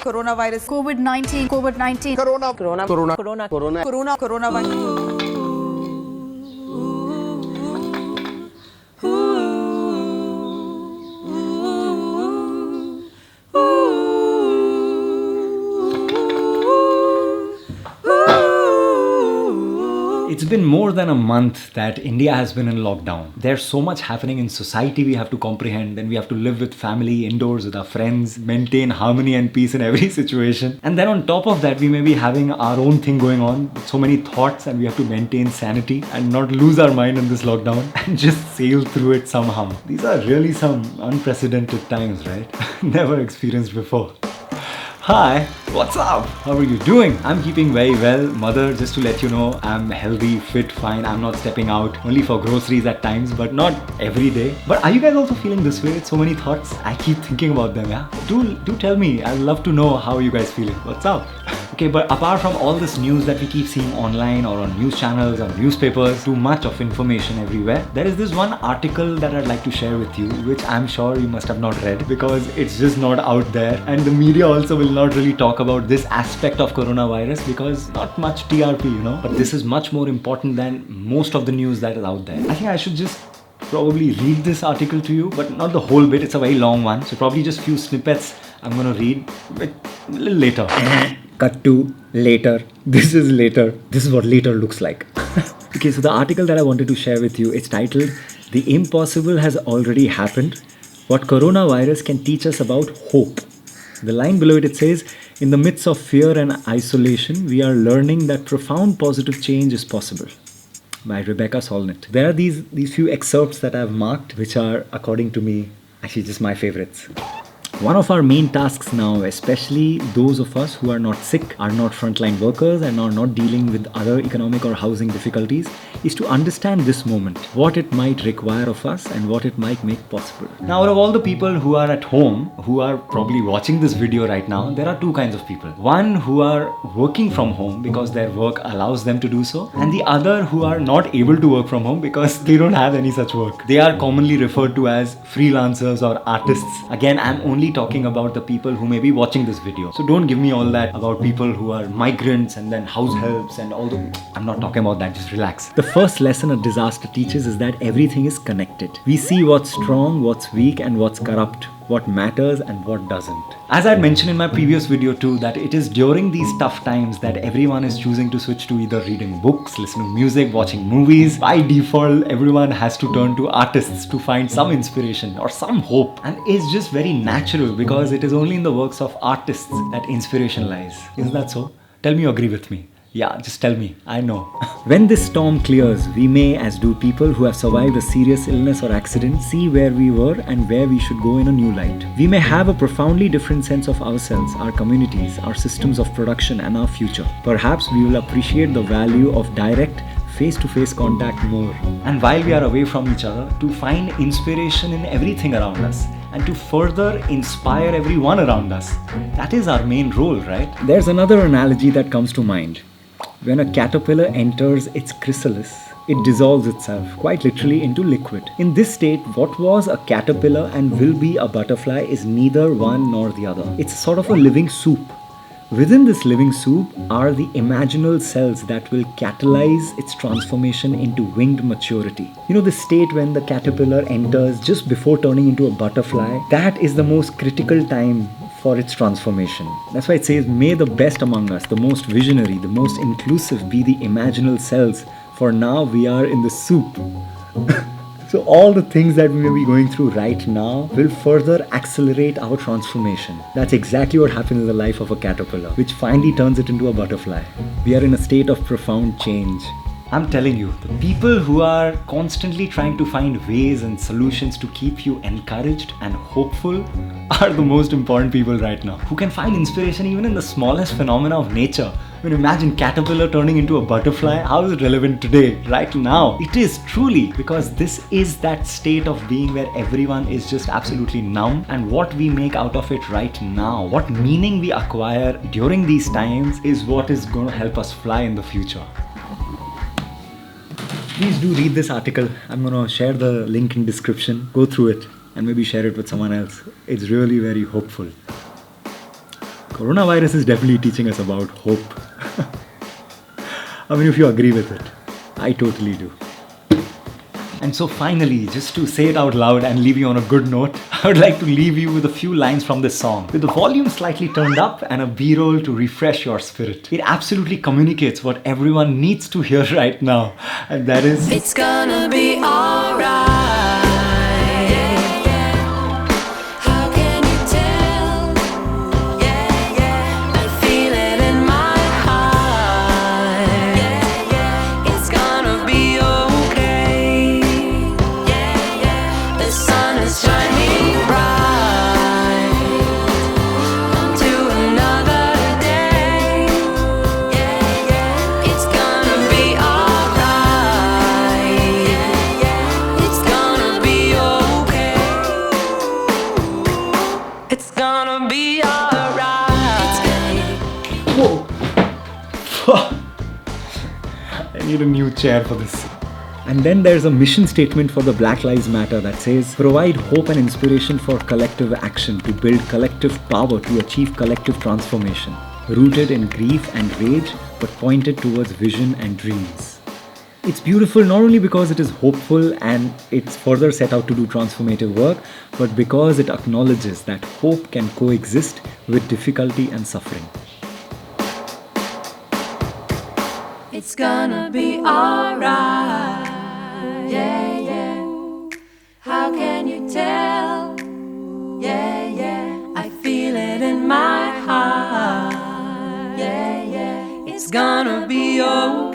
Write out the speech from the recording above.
coronavirus, Covid-19, Covid-19, coronavirus. It's been more than a month that India has been in lockdown. There's so much happening in society we have to comprehend, and we have to live with family, indoors with our friends, maintain harmony and peace in every situation. And then on top of that, we may be having our own thing going on with so many thoughts, and we have to maintain sanity and not lose our mind in this lockdown and just sail through it somehow. These are really some unprecedented times, right? Never experienced before. Hi, what's up? How are you doing? I'm keeping very well. Mother, just to let you know, I'm healthy, fit, fine. I'm not stepping out, only for groceries at times, but not every day. But are you guys also feeling this way? So many thoughts. I keep thinking about them, yeah? Do tell me. I'd love to know how you guys feeling. What's up? Okay, but apart from all this news that we keep seeing online or on news channels or newspapers, too much of information everywhere, there is this one article that I'd like to share with you, which I'm sure you must have not read because it's just not out there, and the media also will not really talk about this aspect of coronavirus because not much TRP, you know. But this is much more important than most of the news that is out there. I think I should just probably read this article to you, but not the whole bit. It's a very long one, so probably just few snippets I'm gonna read a little later. Cut to later. This is later. This is what later looks like. Okay, so the article that I wanted to share with you, it's titled "The Impossible Has Already Happened. What Coronavirus Can Teach Us About Hope." The line below it says, "In the midst of fear and isolation, we are learning that profound positive change is possible." By Rebecca Solnit. There are these few excerpts that I've marked, which are, according to me, actually just my favorites. One of our main tasks now, especially those of us who are not sick, are not frontline workers, and are not dealing with other economic or housing difficulties, is to understand this moment, what it might require of us and what it might make possible. Now, out of all the people who are at home, who are probably watching this video right now, there are two kinds of people. One who are working from home because their work allows them to do so, and the other who are not able to work from home because they don't have any such work. They are commonly referred to as freelancers or artists. Again, I'm only talking about the people who may be watching this video. So don't give me all that about people who are migrants and then house helps and all the... I'm not talking about that, just relax. The first lesson a disaster teaches is that everything is connected. We see what's strong, what's weak, and what's corrupt, what matters and what doesn't. As I mentioned in my previous video too, that it is during these tough times that everyone is choosing to switch to either reading books, listening to music, watching movies. By default, everyone has to turn to artists to find some inspiration or some hope. And it's just very natural because it is only in the works of artists that inspiration lies. Isn't that so? Tell me you agree with me. Yeah, just tell me. I know. When this storm clears, we may, as do people who have survived a serious illness or accident, see where we were and where we should go in a new light. We may have a profoundly different sense of ourselves, our communities, our systems of production, and our future. Perhaps we will appreciate the value of direct, face-to-face contact more. And while we are away from each other, to find inspiration in everything around us and to further inspire everyone around us. That is our main role, right? There's another analogy that comes to mind. When a caterpillar enters its chrysalis, it dissolves itself, quite literally, into liquid. In this state, what was a caterpillar and will be a butterfly is neither one nor the other. It's sort of a living soup. Within this living soup are the imaginal cells that will catalyze its transformation into winged maturity. You know, the state when the caterpillar enters just before turning into a butterfly, that is the most critical time for its transformation. That's why it says, may the best among us, the most visionary, the most inclusive be the imaginal cells, for now we are in the soup. So all the things that we may be going through right now will further accelerate our transformation. That's exactly what happens in the life of a caterpillar, which finally turns it into a butterfly. We are in a state of profound change. I'm telling you, the people who are constantly trying to find ways and solutions to keep you encouraged and hopeful are the most important people right now. Who can find inspiration even in the smallest phenomena of nature. I mean, imagine caterpillar turning into a butterfly. How is it relevant today, right now? It is truly, because this is that state of being where everyone is just absolutely numb, and what we make out of it right now, what meaning we acquire during these times is what is going to help us fly in the future. Please do read this article. I'm going to share the link in description. Go through it and maybe share it with someone else. It's really very hopeful. Coronavirus is definitely teaching us about hope. I mean, if you agree with it, I totally do. And so finally, just to say it out loud and leave you on a good note, I would like to leave you with a few lines from this song. With the volume slightly turned up and a B-roll to refresh your spirit. It absolutely communicates what everyone needs to hear right now. And that is... It's gonna be alright. It's gonna be alright. Whoa. I need a new chair for this. And then there's a mission statement for the Black Lives Matter that says, provide hope and inspiration for collective action to build collective power to achieve collective transformation, rooted in grief and rage, but pointed towards vision and dreams. It's beautiful not only because it is hopeful and it's further set out to do transformative work, but because it acknowledges that hope can coexist with difficulty and suffering. It's gonna be alright. Yeah, yeah. How can you tell? Yeah, yeah. I feel it in my heart. Yeah, yeah. It's gonna be alright.